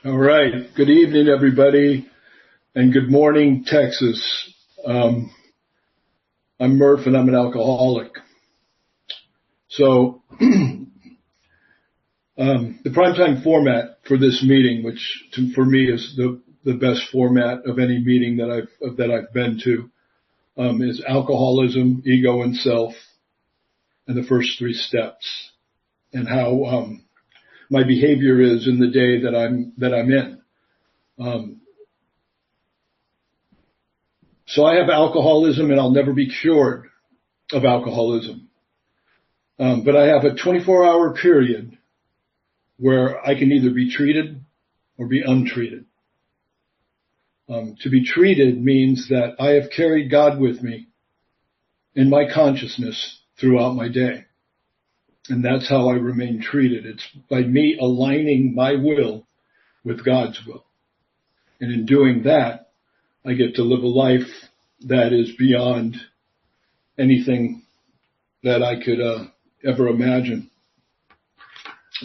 All right. Good evening, everybody, and good morning, Texas. I'm Murph, and I'm an alcoholic. So the primetime format for this meeting, which for me is the best format of any meeting that I've been to, is alcoholism, ego, and self, and the first three steps, and how my behavior is in the day that I'm in. So I have alcoholism, and I'll never be cured of alcoholism. But I have a 24-hour period where I can either be treated or be untreated. To be treated means that I have carried God with me in my consciousness throughout my day. And that's how I remain treated. It's by me aligning my will with God's will. And in doing that, I get to live a life that is beyond anything that I could ever imagine.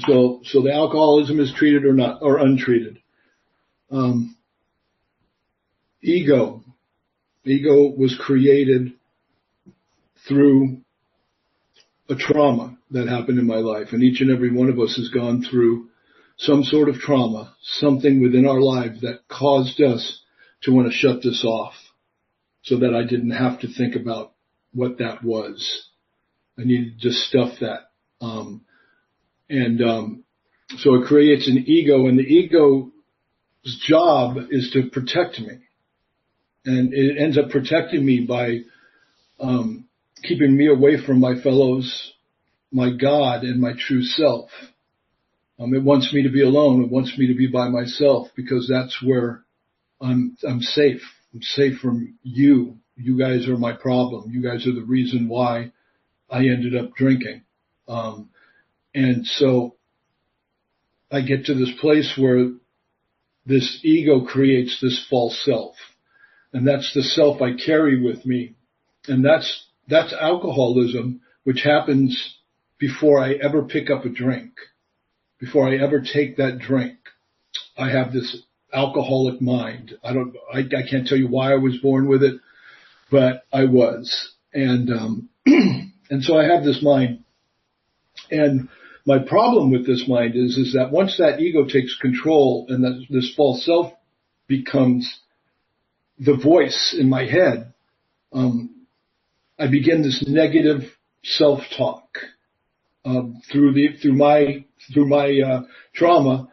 So the alcoholism is treated or not, or untreated. Ego was created through a trauma that happened in my life, and each and every one of us has gone through some sort of trauma, something within our lives that caused us to want to shut this off so that I didn't have to think about what that was. I needed to just stuff that. So it creates an ego, and the ego's job is to protect me. And it ends up protecting me by keeping me away from my fellows, my God, and my true self. It wants me to be alone. It wants me to be by myself because that's where I'm safe. I'm safe from you. You guys are my problem. You guys are the reason why I ended up drinking. And so I get to this place where this ego creates this false self. And that's the self I carry with me. And that's alcoholism, which happens before I ever pick up a drink. Before I ever take that drink, I have this alcoholic mind. I can't tell you why I was born with it, but I was. And so I have this mind. And my problem with this mind is that once that ego takes control and that this false self becomes the voice in my head, I begin this negative self-talk. Through my trauma,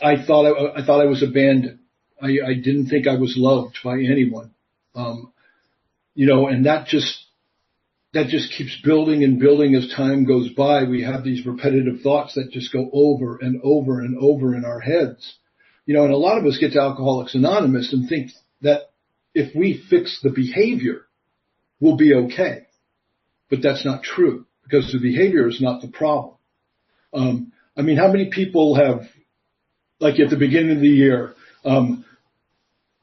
I thought I was abandoned. I didn't think I was loved by anyone. And that just keeps building and building as time goes by. We have these repetitive thoughts that just go over and over and over in our heads. And a lot of us get to Alcoholics Anonymous and think that if we fix the behavior, we'll be okay. But that's not true, because the behavior is not the problem. How many people have, like at the beginning of the year, I'm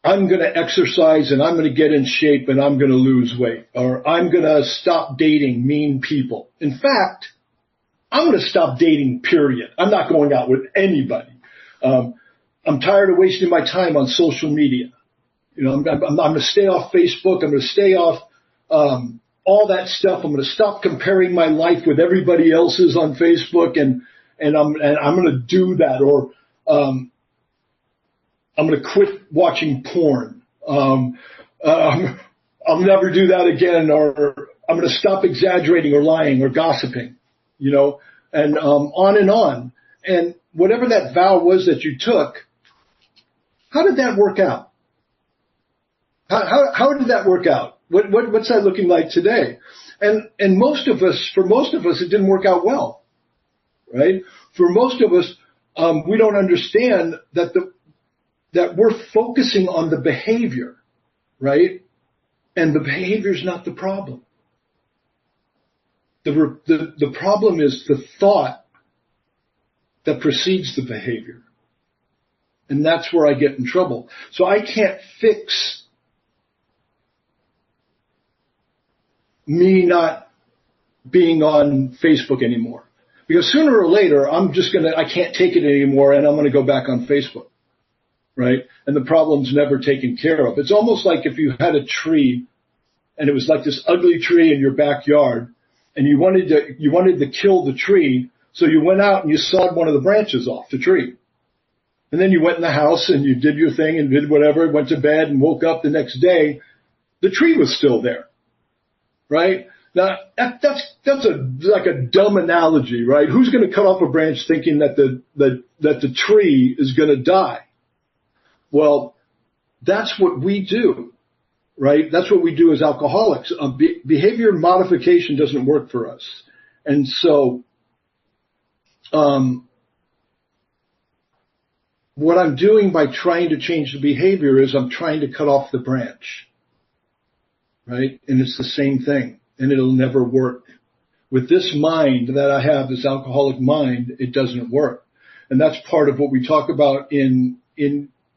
going to exercise and I'm going to get in shape and I'm going to lose weight, or I'm going to stop dating mean people. In fact, I'm going to stop dating, period. I'm not going out with anybody. I'm tired of wasting my time on social media. I'm going to stay off Facebook. I'm going to stay off all that stuff. I'm going to stop comparing my life with everybody else's on Facebook, and I'm going to do that. Or I'm going to quit watching porn. I'll never do that again. Or I'm going to stop exaggerating or lying or gossiping. And on and on. And whatever that vow was that you took, how did that work out? How did that work out? What's that looking like today? And for most of us, it didn't work out well, right? For most of us, we don't understand that we're focusing on the behavior, right? And the behavior is not the problem. The problem is the thought that precedes the behavior. And that's where I get in trouble. So I can't fix me not being on Facebook anymore. Because sooner or later, I can't take it anymore and I'm going to go back on Facebook. right? And the problem's never taken care of. It's almost like if you had a tree and it was like this ugly tree in your backyard and you wanted to kill the tree. So you went out and you sawed one of the branches off the tree. And then you went in the house and you did your thing and did whatever, went to bed and woke up the next day. The tree was still there, right? Now, that's like a dumb analogy, right? Who's going to cut off a branch thinking that the tree is going to die? Well, that's what we do, right? That's what we do as alcoholics. Behavior modification doesn't work for us. And so, what I'm doing by trying to change the behavior is I'm trying to cut off the branch, right? And it's the same thing, and it'll never work. With this mind that I have, this alcoholic mind, it doesn't work. And that's part of what we talk about in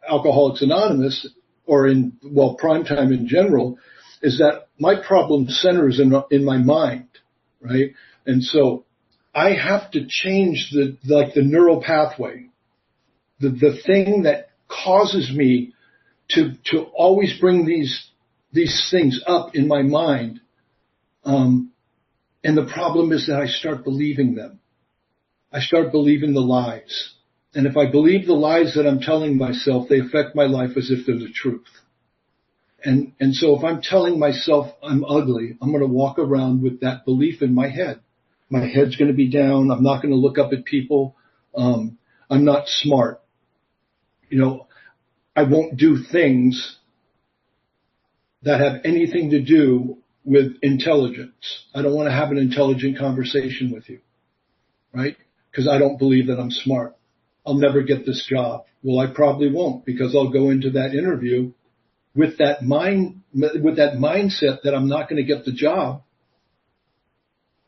Alcoholics Anonymous, or in Primetime in general, is that my problem centers in my mind, right? And so I have to change the neural pathway, the thing that causes me to always bring these things up in my mind. And the problem is that I start believing them. I start believing the lies. And if I believe the lies that I'm telling myself, they affect my life as if they're the truth. And so if I'm telling myself I'm ugly, I'm going to walk around with that belief in my head. My head's going to be down. I'm not going to look up at people. I'm not smart. I won't do things that have anything to do with intelligence. I don't want to have an intelligent conversation with you, right? Because I don't believe that I'm smart. I'll never get this job. Well, I probably won't, because I'll go into that interview with that mindset that I'm not going to get the job,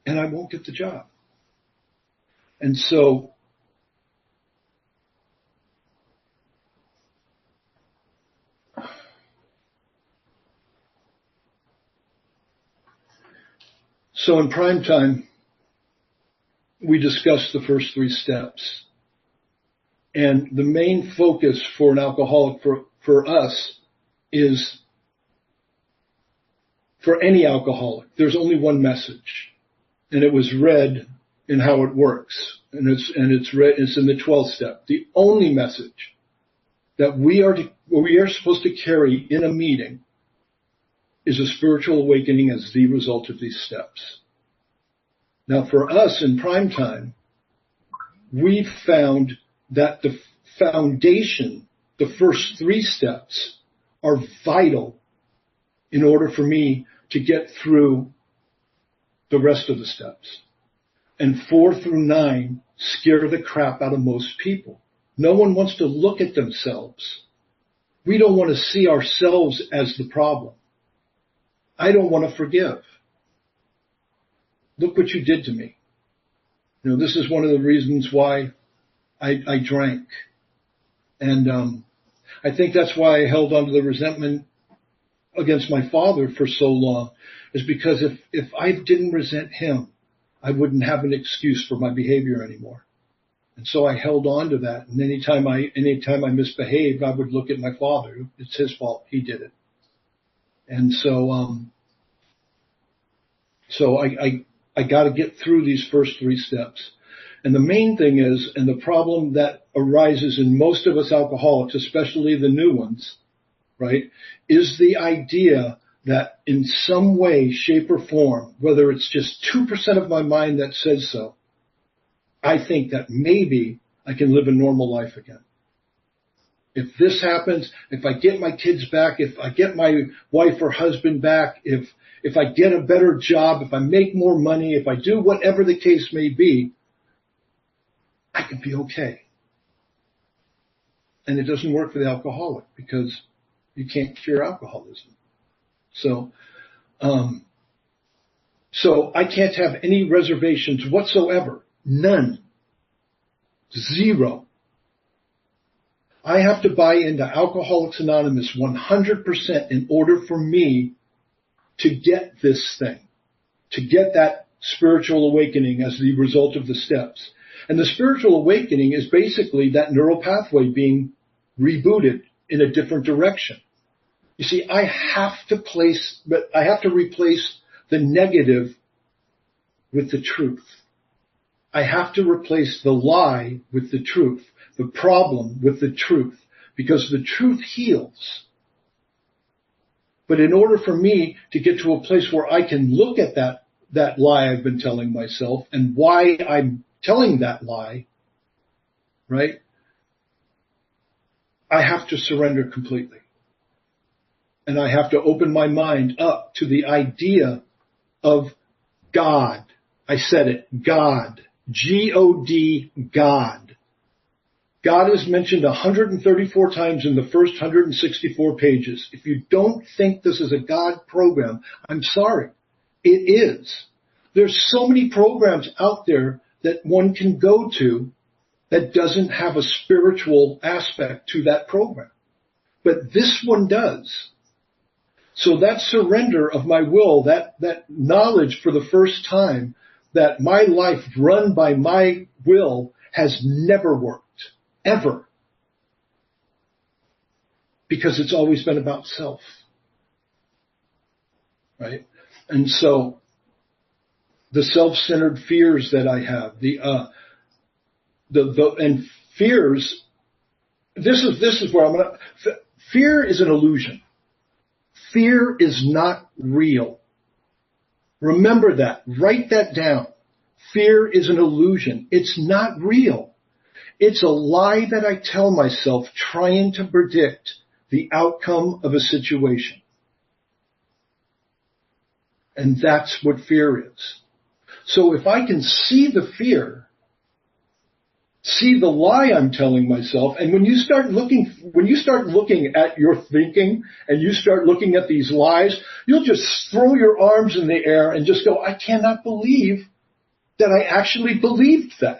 and I won't get the job. And so in Primetime, we discussed the first 3 steps. And the main focus for an alcoholic, for us, is, for any alcoholic, there's only one message. And it was read in How It Works. And it's in the 12th step. The only message that we are supposed to carry in a meeting is a spiritual awakening as the result of these steps. Now, for us in Primetime, we've found that the foundation, the first 3 steps, are vital in order for me to get through the rest of the steps. And 4 through 9 scare the crap out of most people. No one wants to look at themselves. We don't want to see ourselves as the problem. I don't want to forgive. Look what you did to me. This is one of the reasons why I drank. And I think that's why I held on to the resentment against my father for so long, is because if I didn't resent him, I wouldn't have an excuse for my behavior anymore. And so I held on to that. And anytime I misbehaved, I would look at my father. It's his fault. He did it. And so I got to get through these first 3 steps. And the main thing is, and the problem that arises in most of us alcoholics, especially the new ones, right, is the idea that in some way, shape, or form, whether it's just 2% of my mind that says so, I think that maybe I can live a normal life again. If this happens, if I get my kids back, if I get my wife or husband back, if I get a better job, if I make more money, if I do whatever the case may be, I can be okay. And it doesn't work for the alcoholic, because you can't cure alcoholism. So I can't have any reservations whatsoever. None. 0. I have to buy into Alcoholics Anonymous 100% in order for me to get this thing, to get that spiritual awakening as the result of the steps. And the spiritual awakening is basically that neural pathway being rebooted in a different direction. You see, I have to replace the negative with the truth. I have to replace the lie with the truth, the problem with the truth, because the truth heals. But in order for me to get to a place where I can look at that lie I've been telling myself and why I'm telling that lie, right? I have to surrender completely. And I have to open my mind up to the idea of God. I said it, God. G-O-D, God. God is mentioned 134 times in the first 164 pages. If you don't think this is a God program, I'm sorry. It is. There's so many programs out there that one can go to that doesn't have a spiritual aspect to that program. But this one does. So that surrender of my will, that knowledge for the first time that my life run by my will has never worked. Ever. Because it's always been about self. Right? And so, the self-centered fears that I have, and fears, this is where fear is an illusion. Fear is not real. Remember that. Write that down. Fear is an illusion. It's not real. It's a lie that I tell myself trying to predict the outcome of a situation. And that's what fear is. So if I can see the fear, see the lie I'm telling myself, and when you start looking at your thinking and you start looking at these lies, you'll just throw your arms in the air and just go, I cannot believe that I actually believed that.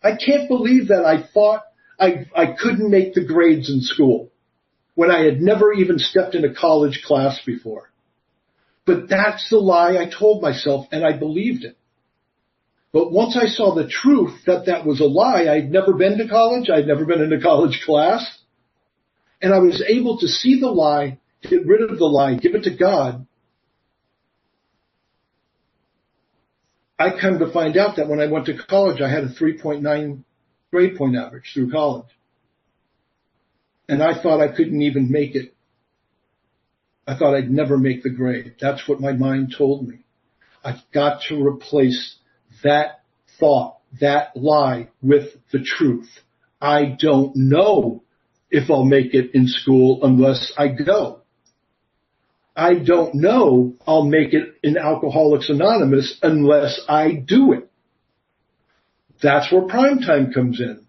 I can't believe that I thought I couldn't make the grades in school when I had never even stepped in a college class before. But that's the lie I told myself, and I believed it. But once I saw the truth that was a lie, I'd never been to college, I'd never been in a college class, and I was able to see the lie, get rid of the lie, give it to God. I come to find out that when I went to college, I had a 3.9 grade point average through college. And I thought I couldn't even make it. I thought I'd never make the grade. That's what my mind told me. I've got to replace that thought, that lie, with the truth. I don't know if I'll make it in school unless I go. I don't know I'll make it in Alcoholics Anonymous unless I do it. That's where Primetime comes in.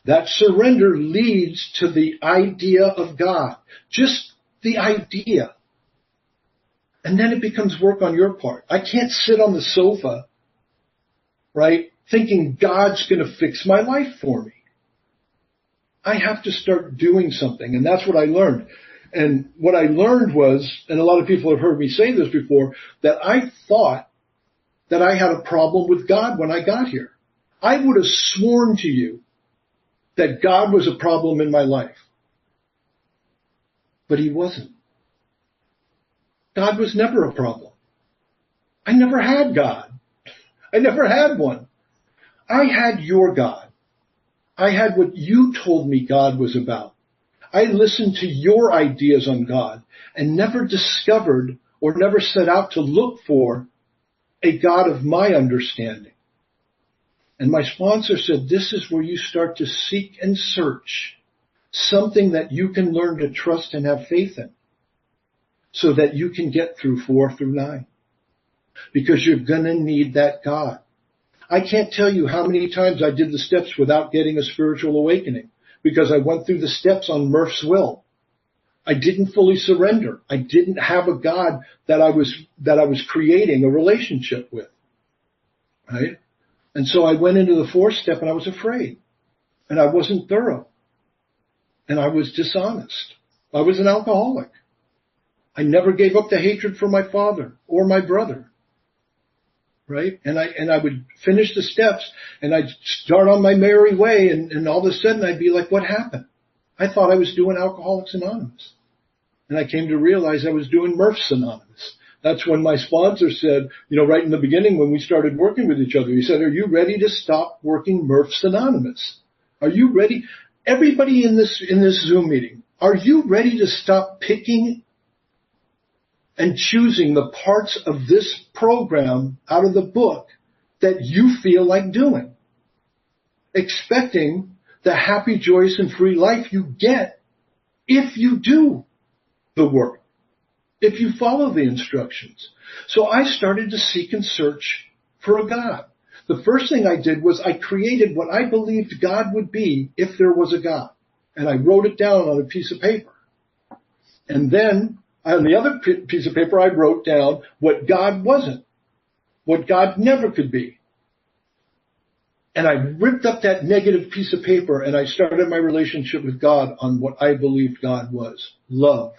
That surrender leads to the idea of God. Just the idea. And then it becomes work on your part. I can't sit on the sofa, right, thinking God's going to fix my life for me. I have to start doing something, and that's what I learned. And what I learned was, and a lot of people have heard me say this before, that I thought that I had a problem with God when I got here. I would have sworn to you that God was a problem in my life. But he wasn't. God was never a problem. I never had God. I never had one. I had your God. I had what you told me God was about. I listened to your ideas on God and never discovered or never set out to look for a God of my understanding. And my sponsor said, this is where you start to seek and search something that you can learn to trust and have faith in so that you can get through 4 through 9. Because you're going to need that God. I can't tell you how many times I did the steps without getting a spiritual awakening because I went through the steps on Murph's will. I didn't fully surrender. I didn't have a God that I was creating a relationship with. Right? And so I went into the 4th step and I was afraid. And I wasn't thorough. And I was dishonest. I was an alcoholic. I never gave up the hatred for my father or my brother. Right? And I would finish the steps and I'd start on my merry way and all of a sudden I'd be like, what happened? I thought I was doing Alcoholics Anonymous. And I came to realize I was doing Murph's Anonymous. That's when my sponsor said, right in the beginning when we started working with each other, he said, are you ready to stop working Murph's Anonymous? Are you ready? Everybody in this Zoom meeting, are you ready to stop picking and choosing the parts of this program out of the book that you feel like doing? Expecting the happy, joyous, and free life you get if you do the work, if you follow the instructions. So I started to seek and search for a God. The first thing I did was I created what I believed God would be if there was a God. And I wrote it down on a piece of paper. And then on the other piece of paper, I wrote down what God wasn't, what God never could be. And I ripped up that negative piece of paper and I started my relationship with God on what I believed God was. Love.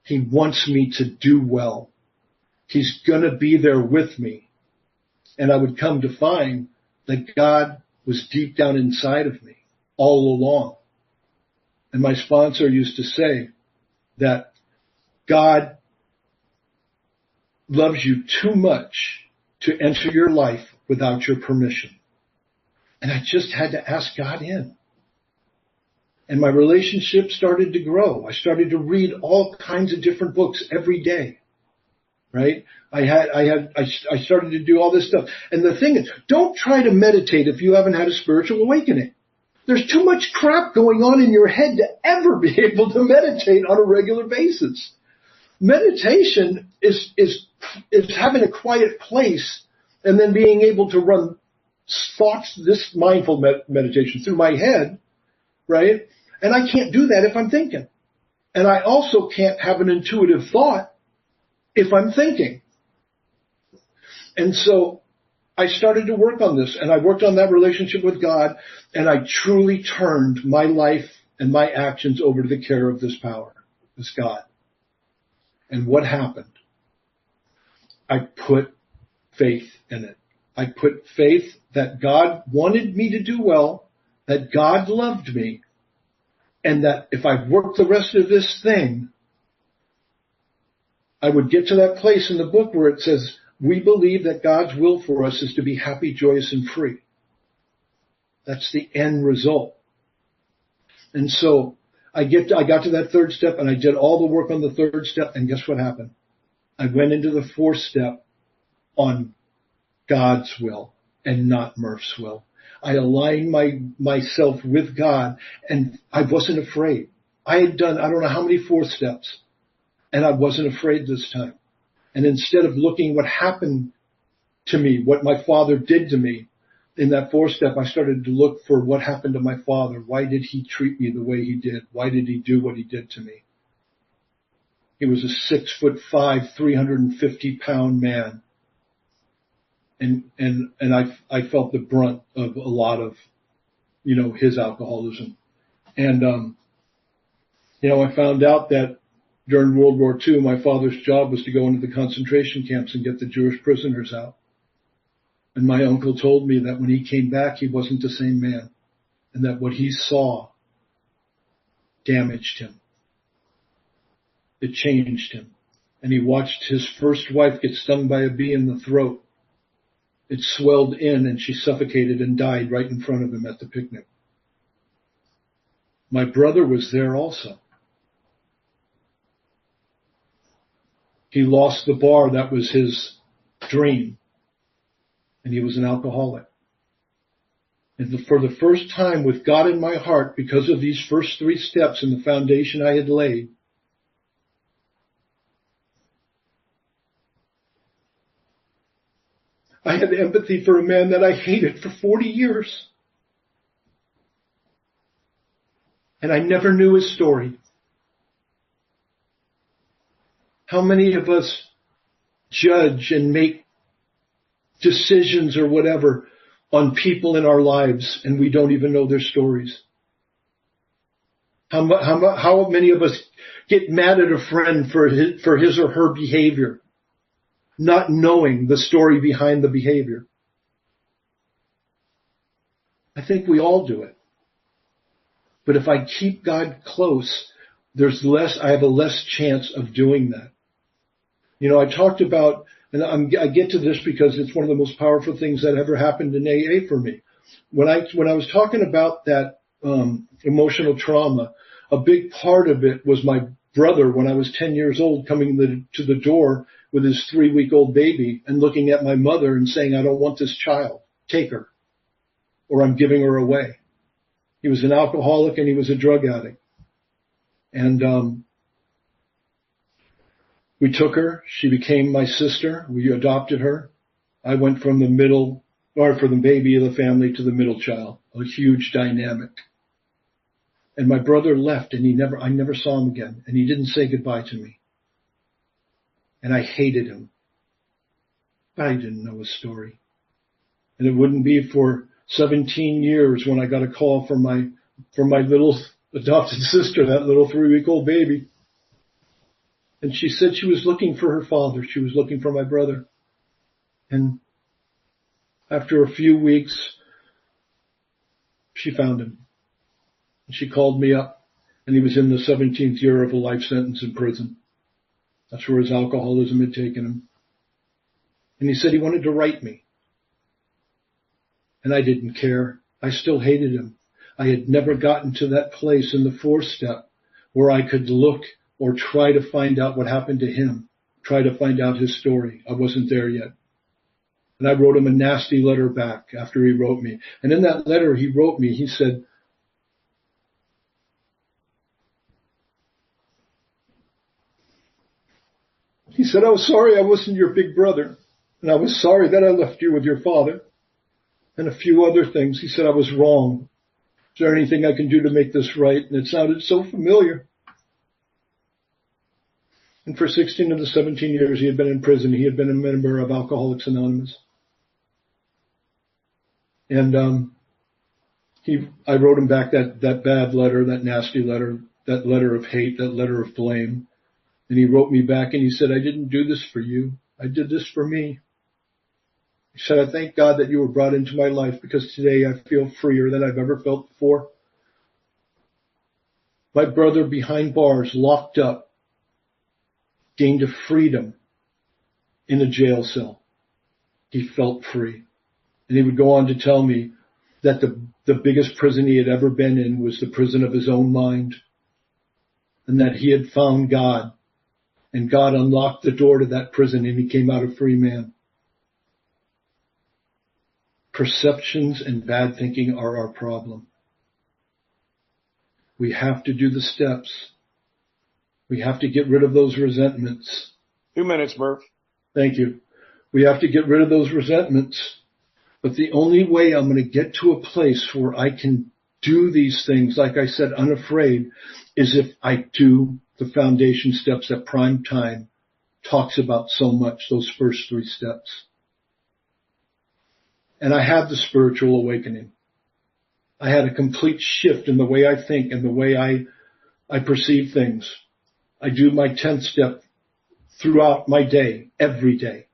He wants me to do well. He's going to be there with me. And I would come to find that God was deep down inside of me all along. And my sponsor used to say that God loves you too much to enter your life without your permission. And I just had to ask God in. And my relationship started to grow. I started to read all kinds of different books every day. Right? I started to do all this stuff. And the thing is, don't try to meditate if you haven't had a spiritual awakening. There's too much crap going on in your head to ever be able to meditate on a regular basis. Meditation is having a quiet place and then being able to run thoughts, this mindful meditation through my head, right? And I can't do that if I'm thinking. And I also can't have an intuitive thought if I'm thinking. And so I started to work on this, and I worked on that relationship with God, and I truly turned my life and my actions over to the care of this power, this God. And what happened? I put faith in it. I put faith that God wanted me to do well, that God loved me, and that if I worked the rest of this thing, I would get to that place in the book where it says, we believe that God's will for us is to be happy, joyous, and free. That's the end result. And so I got to that third step, and I did all the work on the third step, and guess what happened? I went into the fourth step on God's will and not Murph's will. I aligned myself with God, and I wasn't afraid. I had done, I don't know how many fourth steps, and I wasn't afraid this time. And instead of looking what happened to me, what my father did to me in that fourth step, I started to look for what happened to my father. Why did he treat me the way he did? Why did he do what he did to me? He was a 6'5", 350-pound man. And I felt the brunt of a lot of, his alcoholism. And, I found out that during World War II, my father's job was to go into the concentration camps and get the Jewish prisoners out. And my uncle told me that when he came back, he wasn't the same man, and that what he saw damaged him. It changed him. And he watched his first wife get stung by a bee in the throat. It swelled in, and she suffocated and died right in front of him at the picnic. My brother was there also. He lost the bar that was his dream, and he was an alcoholic. And for the first time, with God in my heart, because of these first three steps and the foundation I had laid, I had empathy for a man that I hated for 40 years. And I never knew his story. How many of us judge and make decisions or whatever on people in our lives and we don't even know their stories? How many of us get mad at a friend for his or her behavior, not knowing the story behind the behavior? I think we all do it. But if I keep God close, I have a less chance of doing that. I talked about, and I get to this because it's one of the most powerful things that ever happened in AA for me. When I was talking about that emotional trauma, a big part of it was my brother, when I was 10 years old, coming to the door with his 3-week-old baby and looking at my mother and saying, "I don't want this child. Take her, or I'm giving her away." He was an alcoholic and he was a drug addict. And we took her. She became my sister. We adopted her. I went from the baby of the family to the middle child, a huge dynamic. And my brother left, and I never saw him again, and he didn't say goodbye to me. And I hated him. But I didn't know his story. And it wouldn't be for 17 years when I got a call from my little adopted sister, that little 3-week-old baby. And she said she was looking for her father. She was looking for my brother. And after a few weeks, she found him. And she called me up, and he was in the 17th year of a life sentence in prison. That's where his alcoholism had taken him. And he said he wanted to write me. And I didn't care. I still hated him. I had never gotten to that place in the 4th step where I could look or try to find out what happened to him, try to find out his story. I wasn't there yet. And I wrote him a nasty letter back after he wrote me. And in that letter he wrote me, he said, "I was sorry I wasn't your big brother. And I was sorry that I left you with your father. And a few other things." He said, "I was wrong. Is there anything I can do to make this right?" And it sounded so familiar. And for 16 of the 17 years he had been in prison, he had been a member of Alcoholics Anonymous. And I wrote him back that bad letter, that nasty letter, that letter of hate, that letter of blame. And he wrote me back and he said, "I didn't do this for you. I did this for me." He said, "I thank God that you were brought into my life because today I feel freer than I've ever felt before." My brother behind bars, locked up, gained a freedom in a jail cell. He felt free. And he would go on to tell me that the biggest prison he had ever been in was the prison of his own mind. And that he had found God. And God unlocked the door to that prison and he came out a free man. Perceptions and bad thinking are our problem. We have to do the steps. We have to get rid of those resentments. 2 minutes, Murph. Thank you. We have to get rid of those resentments. But the only way I'm going to get to a place where I can do these things, like I said, unafraid, is if I do the foundation steps that Primetime talks about so much, those first 3 steps. And I had the spiritual awakening. I had a complete shift in the way I think and the way I perceive things. I do my 10th step throughout my day, every day.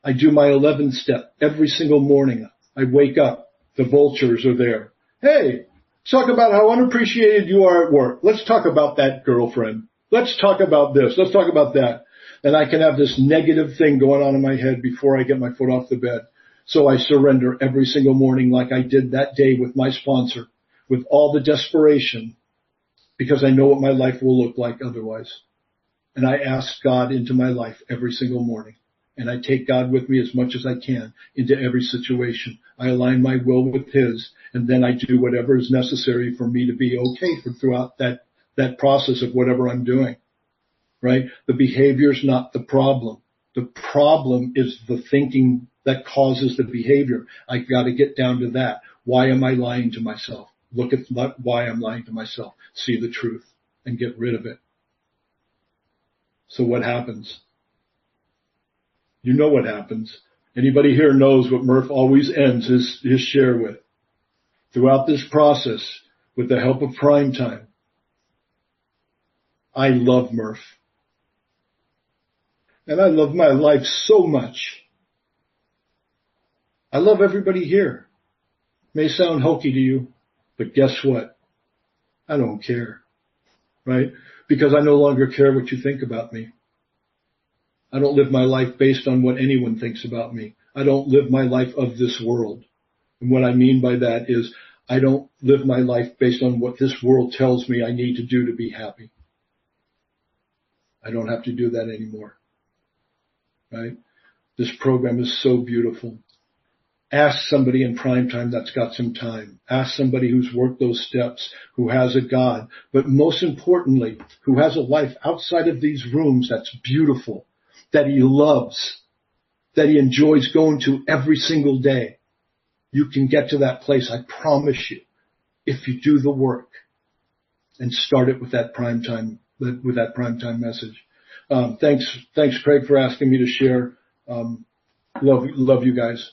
I do my 11th step every single morning. I wake up. The vultures are there. "Hey, talk about how unappreciated you are at work. Let's talk about that, girlfriend. Let's talk about this. Let's talk about that." And I can have this negative thing going on in my head before I get my foot off the bed. So I surrender every single morning like I did that day with my sponsor, with all the desperation, because I know what my life will look like otherwise. And I ask God into my life every single morning. And I take God with me as much as I can into every situation. I align my will with His, and then I do whatever is necessary for me to be okay throughout that process of whatever I'm doing. Right? The behavior is not the problem. The problem is the thinking that causes the behavior. I've got to get down to that. Why am I lying to myself? Look at why I'm lying to myself. See the truth and get rid of it. So what happens? You know what happens. Anybody here knows what Murph always ends his share with. Throughout this process, with the help of Primetime, I love Murph. And I love my life so much. I love everybody here. May sound hokey to you, but guess what? I don't care, right? Because I no longer care what you think about me. I don't live my life based on what anyone thinks about me. I don't live my life of this world. And what I mean by that is I don't live my life based on what this world tells me I need to do to be happy. I don't have to do that anymore, right? This program is so beautiful. Ask somebody in Primetime that's got some time. Ask somebody who's worked those steps, who has a God, but most importantly, who has a life outside of these rooms that's beautiful, that he loves, that he enjoys going to every single day. You can get to that place, I promise you, if you do the work and start it with that Primetime message. Thanks, Craig, for asking me to share. Love you guys.